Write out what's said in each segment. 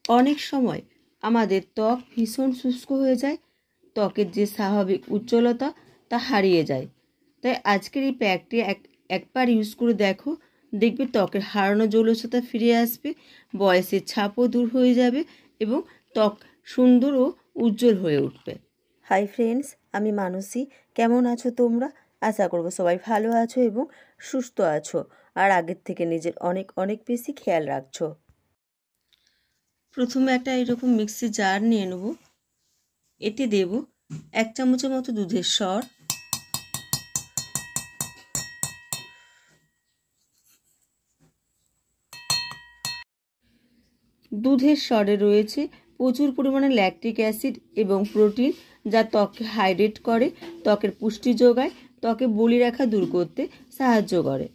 অনেক সময় আমাদের ত্বক ভীষণ শুষ্ক হয়ে যায়, ত্বকের যে স্বাভাবিক উজ্জ্বলতা তা হারিয়ে যায়। তাই আজকের এই প্যাকটি একবার ইউজ করে দেখো, দেখবে ত্বকের হারানো জৌলসতা ফিরে আসবে, বয়সের ছাপও দূর হয়ে যাবে এবং ত্বক সুন্দর ও উজ্জ্বল হয়ে উঠবে। হাই ফ্রেন্ডস, আমি মানসী। কেমন আছো তোমরা? আশা করবো সবাই ভালো আছো এবং সুস্থ আছো, আর আগের থেকে নিজের অনেক অনেক বেশি খেয়াল রাখছো। প্রথমে একটা এরকম মিক্সি জার নিয়ে নেব। এতে দেব 1 চামচের মতো দুধের সর, দুধের স্বরে রয়েছে প্রচুর পরিমাণে ল্যাকটিক অ্যাসিড এবং প্রোটিন, যা ত্বককে হাইড্রেট করে, ত্বকের পুষ্টি যোগায়, ত্বকে বলিরেখা দূর করতে সাহায্য করে।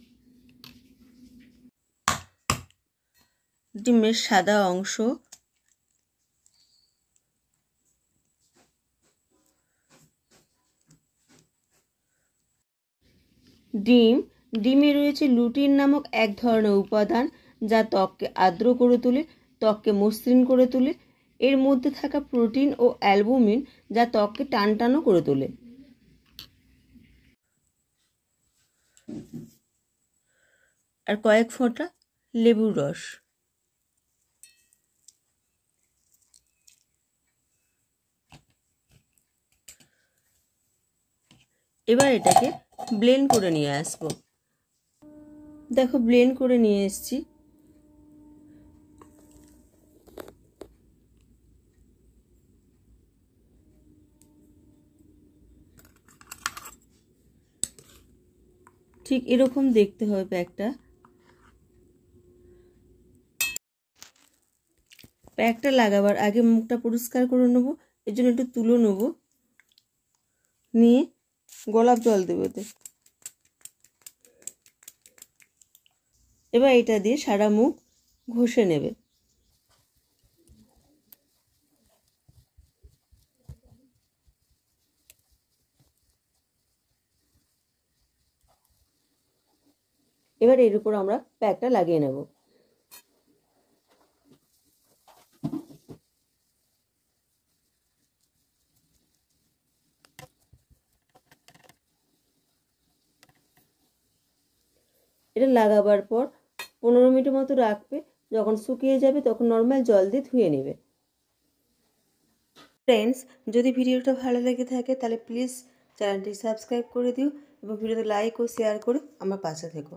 ডিমের সাদা অংশ, ডিমে রয়েছে লুটিন নামক এক ধরনের উপাদান, যা ত্বককে আর্দ্র করে তোলে, ত্বককে মসৃণ করে তোলে। এর মধ্যে থাকা প্রোটিন ও অ্যালবুমিন যা ত্বককে টানটানো করে তোলে। আর কয়েক ফোঁটা লেবুর রস। এবার এটাকে ব্লেন্ড করে নিয়ে আসবো। দেখো, ব্লেন্ড করে নিয়ে এসেছি। ঠিক এরকম দেখতে হবে প্যাকটা। প্যাকটা লাগাবার আগে মুখটা পরিষ্কার করে নেবো। এর জন্য একটু তুলো নেবো, নিয়ে গোলাপ জল দেবো এতে। এবার এটা দিয়ে সারা মুখ ঘষে নেবে। এবার এর উপর আমরা প্যাকটা লাগিয়ে নেব। এটা লাগাবার পর 15 মিনিটের মতো রাখবে। যখন শুকিয়ে যাবে তখন নর্মাল জল দিয়ে ধুয়ে নেবে। ফ্রেন্ডস, যদি ভিডিওটা ভালো লেগে থাকে তাহলে প্লিজ চ্যানেলটি সাবস্ক্রাইব করে দিও এবং ভিডিওতে লাইক ও শেয়ার করে আমার পাশে থেকো।